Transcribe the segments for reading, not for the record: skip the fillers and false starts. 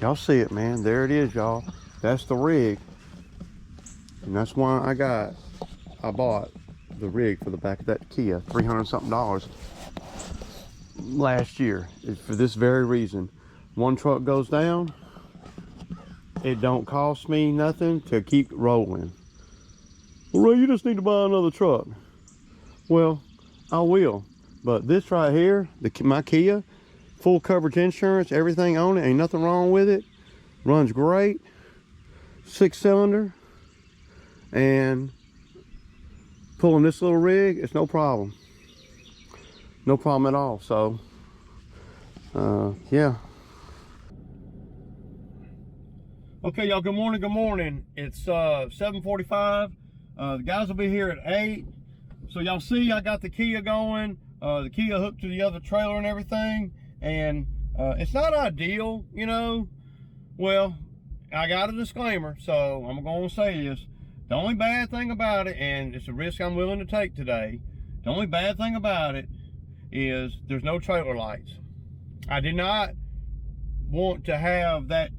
Y'all see it, man. There it is, y'all. That's the rig. And that's why I bought the rig for the back of that Kia, $300 something last year. It's for this very reason. One truck goes down, it don't cost me nothing to keep rolling. Well, Ray, you just need to buy another truck. Well, I will. But this right here, my Kia, full coverage insurance, everything on it, ain't nothing wrong with it. Runs great. 6-cylinder. And pulling this little rig, it's no problem. No problem at all. So, yeah. Okay, y'all, good morning, good morning. It's 7:45. The guys will be here at 8. So y'all see I got the Kia going. The Kia hooked to the other trailer and everything. And it's not ideal, you know. Well, I got a disclaimer, so I'm going to say this. The only bad thing about it, and it's a risk I'm willing to take today, the only bad thing about it is there's no trailer lights. I did not want to have the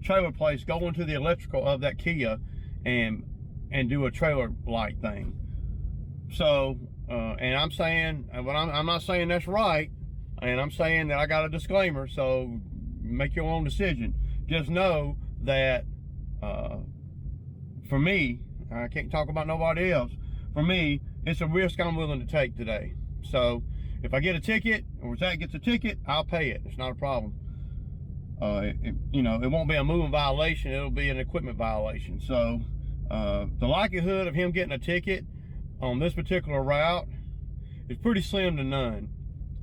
trailer place go into the electrical of that Kia and do a trailer light thing. So, and I'm saying, but I'm not saying that's right, and I'm saying that I got a disclaimer, so make your own decision. Just know that for me, I can't talk about nobody else, for me, it's a risk I'm willing to take today. So if I get a ticket, or Zach gets a ticket, I'll pay it. It's not a problem. You know, it won't be a moving violation, it'll be an equipment violation. So the likelihood of him getting a ticket on this particular route is pretty slim to none,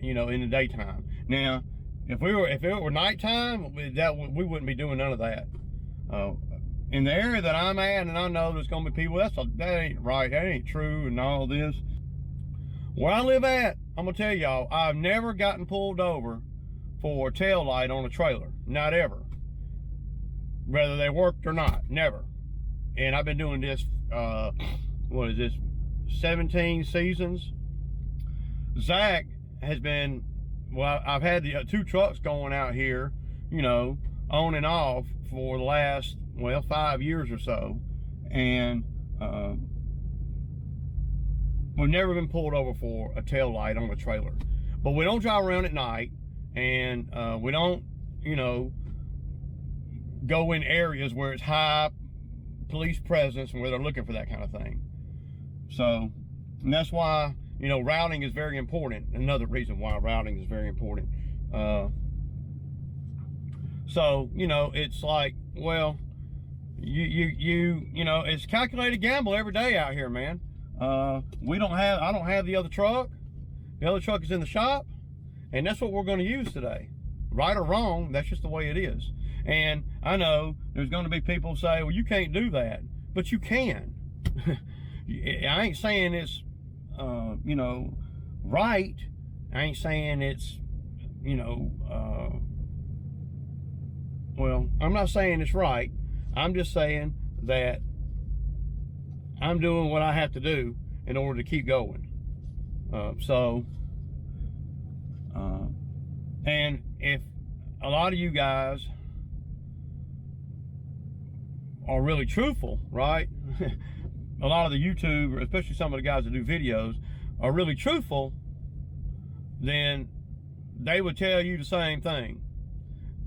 you know, in the daytime. Now, if it were nighttime, we wouldn't be doing none of that. In the area that I'm at, and I know there's gonna be people, that ain't right, that ain't true, and all this. Where I live at, I'm gonna tell y'all, I've never gotten pulled over for a tail light on a trailer. Not ever. Whether they worked or not, never. And I've been doing this, what is this, 17 seasons. Zach has been, well, I've had the 2 trucks going out here, you know, on and off for the last, well, 5 years or so. And we've never been pulled over for a tail light on a trailer. But we don't drive around at night, and we don't, you know, go in areas where it's high police presence and where they're looking for that kind of thing. So, and that's why, you know, routing is very important. Another reason why routing is very important. So, you know, it's like, well, you know, it's calculated gamble every day out here, man. I don't have the other truck. The other truck is in the shop, and that's what we're going to use today. Right or wrong, that's just the way it is. And I know there's going to be people say, well, you can't do that, but you can. I ain't saying it's, you know, right. I ain't saying it's, you know, well, I'm not saying it's right. I'm just saying that I'm doing what I have to do in order to keep going. And if a lot of you guys are really truthful, right? A lot of the YouTube, especially some of the guys that do videos, are really truthful, then they would tell you the same thing.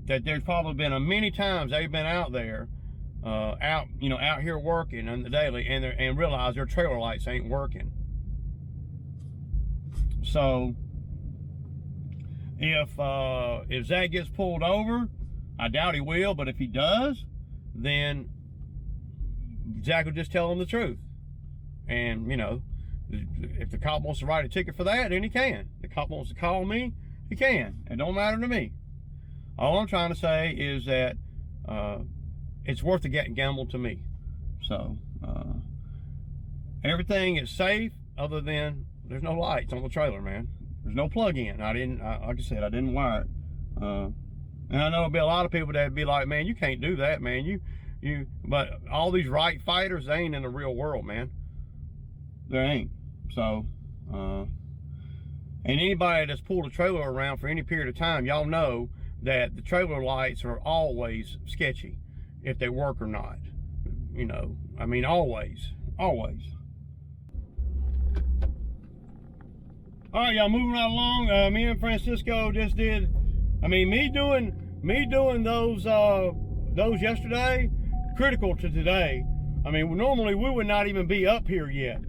That there's probably been many times they've been out there, out here working on the daily, and realize their trailer lights ain't working. So if Zach gets pulled over, I doubt he will, but if he does, then Zach will just tell him the truth. And, you know, if the cop wants to write a ticket for that, then he can. If the cop wants to call me, he can. It don't matter to me. All I'm trying to say is that it's worth the gamble to me. So everything is safe, other than there's no lights on the trailer, man. There's no plug-in. Like I said, I didn't wire it. And I know there'll be a lot of people that'd be like, man, you can't do that, man. But all these right fighters, they ain't in the real world, man. There ain't. So, and anybody that's pulled a trailer around for any period of time, y'all know that the trailer lights are always sketchy, if they work or not. You know, I mean, always. All right, y'all, moving right along. Me and Francisco just did, I mean, me doing those yesterday, critical to today. I mean, normally we would not even be up here yet.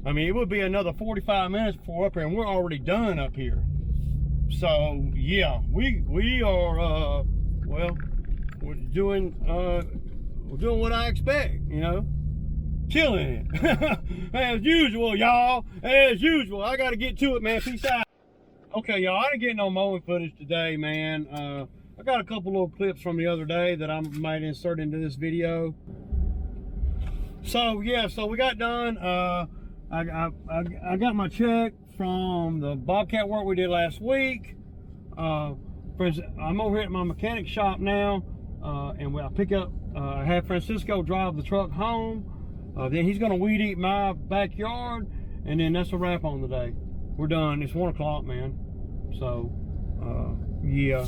I mean, it would be another 45 minutes before we're up here, and we're already done up here. So yeah, we are well, we're doing what I expect, you know, killing it as usual, y'all. As usual, I got to get to it, man. Peace out. Okay, y'all, I didn't get no mowing footage today, man. I got a couple little clips from the other day that I might insert into this video. So yeah, so we got done. I got my check from the Bobcat work we did last week. I'm over here at my mechanic shop now, and I pick up. I have Francisco drive the truck home. Then he's gonna weed eat my backyard, and then that's a wrap on the day. We're done. It's 1 o'clock, man. So yeah,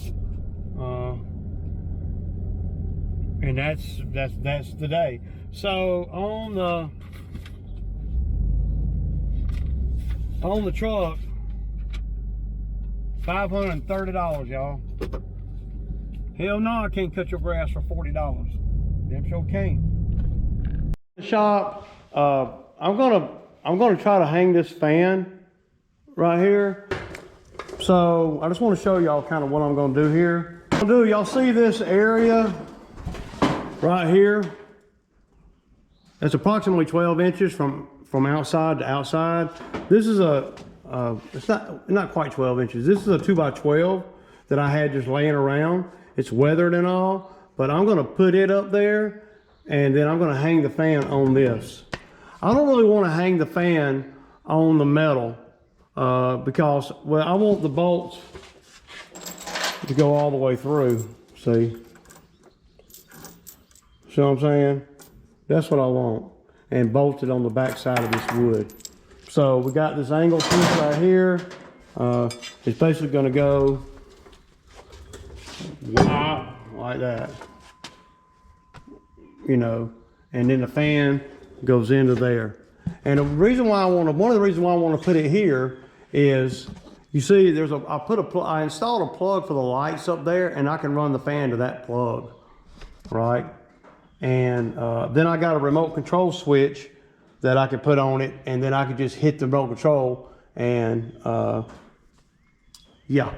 and that's the day. So on the truck, $530, y'all. Hell no, I can't cut your grass for $40. Damn sure can't. The shop, I'm gonna try to hang this fan right here. So I just want to show y'all kind of what I'm gonna do here. Y'all see this area right here? It's approximately 12 inches from outside to outside. This is it's not quite 12 inches. This is a 2x12 that I had just laying around. It's weathered and all, but I'm gonna put it up there, and then I'm gonna hang the fan on this. I don't really want to hang the fan on the metal because, well, I want the bolts to go all the way through. See what I'm saying? That's what I want, and bolted on the back side of this wood. So we got this angle piece right here. It's basically going to go like that, you know, and then the fan goes into there. And the reason why one of the reasons why I want to put it here is, you see, I installed a plug for the lights up there, and I can run the fan to that plug, right? And then I got a remote control switch that I can put on it, and then I can just hit the remote control, and yeah.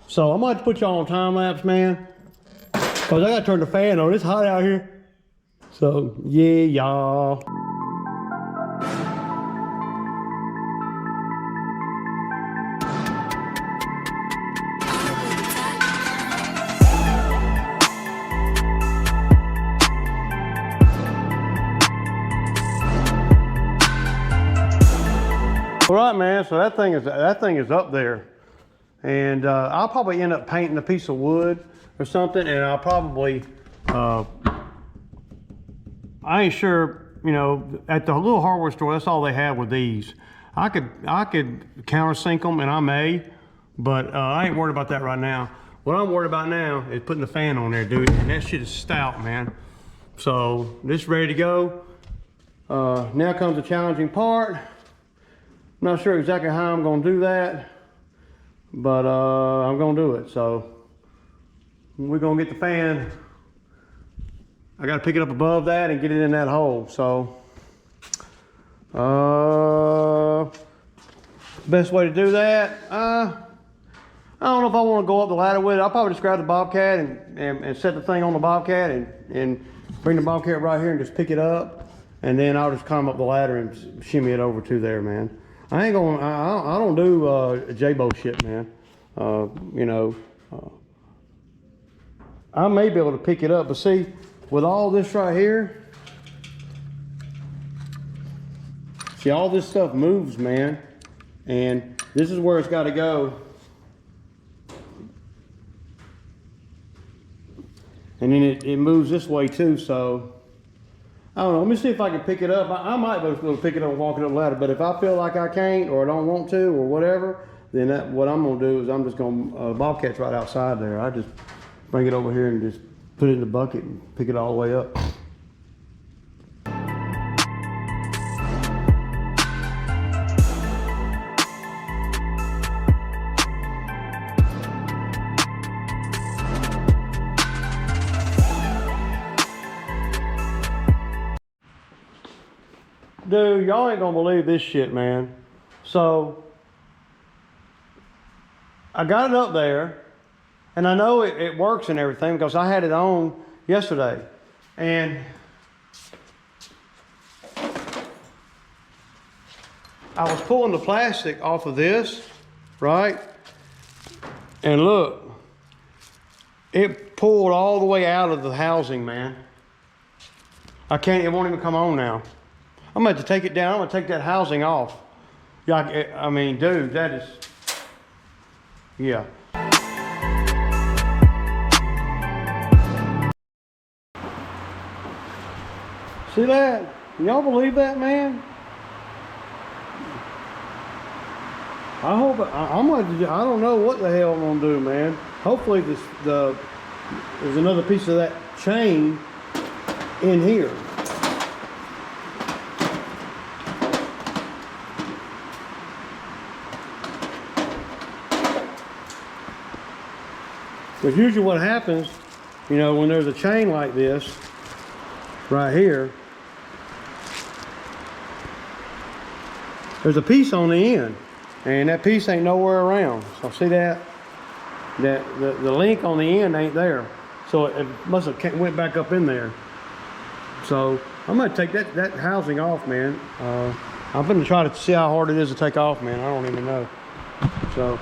So I'm gonna have to put y'all on time lapse, man, because I gotta turn the fan on. It's hot out here. So yeah, y'all. All right, man, so that thing is up there, and I'll probably end up painting a piece of wood or something, and I'll probably I ain't sure, you know, at the little hardware store, that's all they have with these. I could countersink them, and I may, but I ain't worried about that right now. What I'm worried about now is putting the fan on there, dude, and that shit is stout, man. So this is ready to go. Now comes the challenging part. I'm not sure exactly how I'm gonna do that, but I'm gonna do it. So we're gonna get the fan. I gotta pick it up above that and get it in that hole. So best way to do that, I don't know if I want to go up the ladder with it. I'll probably just grab the Bobcat and set the thing on the Bobcat and bring the Bobcat right here and just pick it up, and then I'll just climb up the ladder and shimmy it over to there, man. I don't do J-Bo shit, man. You know, I may be able to pick it up, but see, with all this right here, see, all this stuff moves, man, and this is where it's got to go. And then it moves this way too, so I don't know. Let me see if I can pick it up. I might be able to pick it up and walk it up the ladder, but if I feel like I can't or I don't want to or whatever, then what I'm gonna do is I'm just gonna Bobcat's right outside there. I just Bring it over here and just put it in the bucket and pick it all the way up. Dude, y'all ain't gonna believe this shit, man. So, I got it up there, and I know it works and everything because I had it on yesterday. And I was pulling the plastic off of this, right? And look, it pulled all the way out of the housing, man. It won't even come on now. I'm going to have to take it down. I'm going to take that housing off. Yeah, I mean, dude, that is, yeah. See that? Can y'all believe that, man? I hope, I'm going to, I don't know what the hell I'm going to do, man. Hopefully there's another piece of that chain in here. Because usually what happens, you know, when there's a chain like this, right here, there's a piece on the end, and that piece ain't nowhere around. So see that? The link on the end ain't there. So it must have went back up in there. So I'm gonna take that housing off, man. I'm gonna try to see how hard it is to take off, man. I don't even know. So.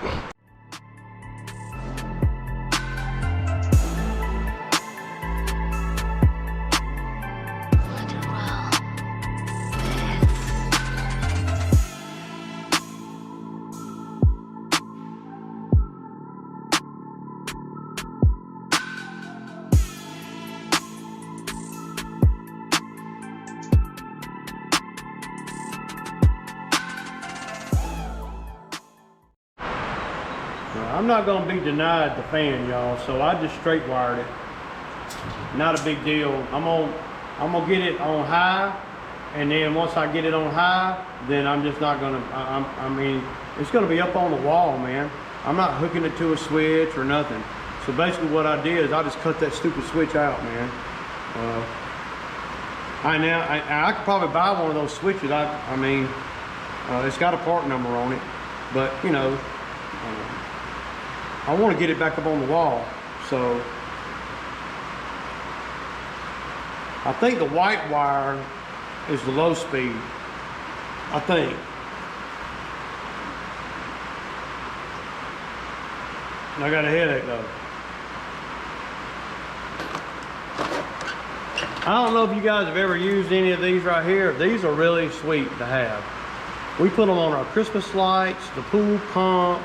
I'm not going to be denied the fan, y'all, so I just straight wired it. Not a big deal. I'm gonna get it on high, and then once I get it on high, then I'm just not gonna, I mean, it's gonna be up on the wall, man. I'm not hooking it to a switch or nothing. So basically what I did is I just cut that stupid switch out, man. I could probably buy one of those switches. I mean, it's got a part number on it, but you know, I want to get it back up on the wall. So I think the white wire is the low speed, I think. I got a headache though. I don't know if you guys have ever used any of these right here. These are really sweet to have. We put them on our Christmas lights, the pool pump.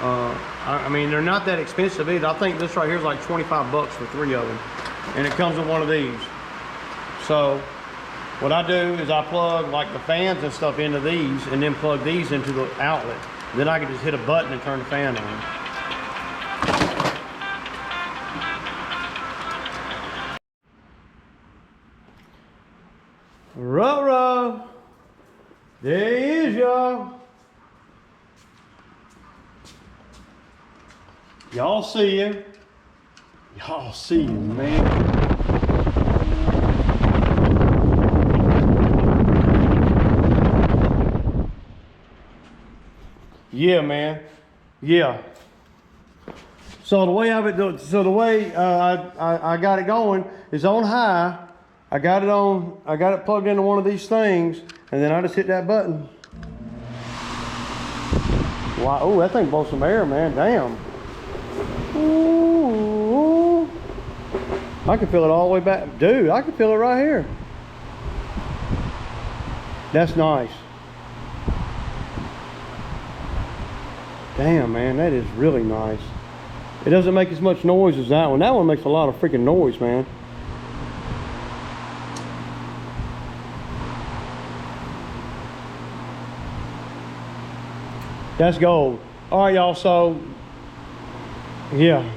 I mean, they're not that expensive either. I think this right here is like 25 bucks for 3 of them. And it comes with one of these. So what I do is I plug like the fans and stuff into these, and then plug these into the outlet. Then I can just hit a button and turn the fan on. Ruh-roh. There he is, y'all. Y'all see him. Y'all see him, man. Yeah, man. Yeah. So the way I got it going is on high. I got it plugged into one of these things, and then I just hit that button. Wow, oh, that thing blows some air, man. Damn. Ooh. I can feel it all the way back. Dude, I can feel it right here. That's nice. Damn, man, that is really nice. It doesn't make as much noise as that one. That one makes a lot of freaking noise, man. That's gold. All right, y'all, so, yeah.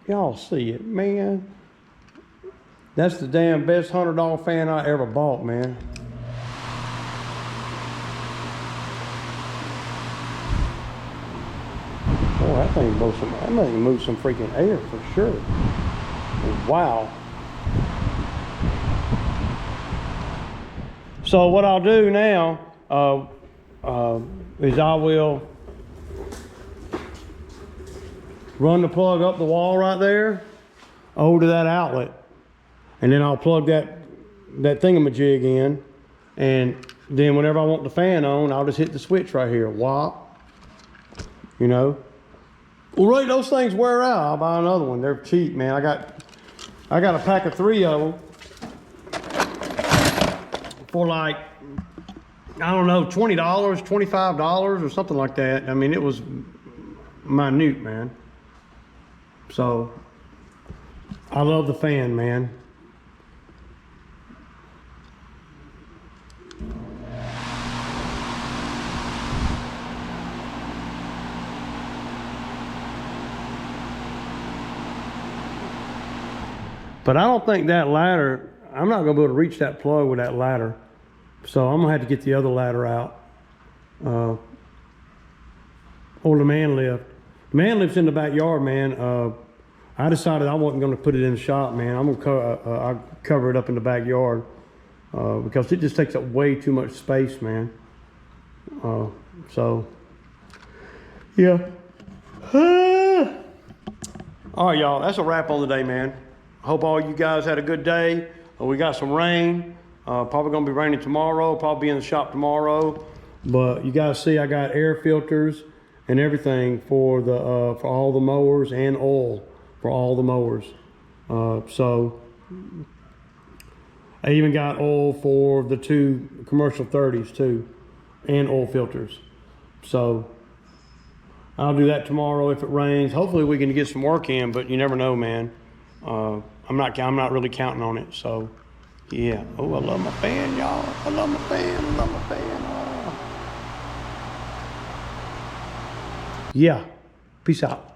Y'all see it, man. That's the damn best $100 fan I ever bought, man. Boy, that thing moves some freaking air for sure. Wow. So what I'll do now is I will run the plug up the wall right there over to that outlet, and then I'll plug that thingamajig in, and then whenever I want the fan on, I'll just hit the switch right here. Whop. You know. Well, really, those things wear out. I'll buy another one. They're cheap, man. I got a pack of 3 of them for like, I don't know, $20, $25 or something like that. I mean, it was minute, man. So I love the fan, man. But I don't think that ladder, I'm not gonna be able to reach that plug with that ladder. So I'm gonna have to get the other ladder out. Or the man lift. The man lift's in the backyard, man. I decided I wasn't gonna put it in the shop, man. I'm gonna I'll cover it up in the backyard because it just takes up way too much space, man. So, yeah. All right, y'all, that's a wrap on the day, man. Hope all you guys had a good day. We got some rain. Probably gonna be raining tomorrow. Probably be in the shop tomorrow. But you guys see, I got air filters and everything for all the mowers, and oil for all the mowers. So I even got oil for the 2 commercial 30s too, and oil filters. So I'll do that tomorrow if it rains. Hopefully we can get some work in, but you never know, man. I'm not really counting on it. So yeah. Oh, I love my fan, y'all. I love my fan. I love my fan. Oh. Yeah. Peace out.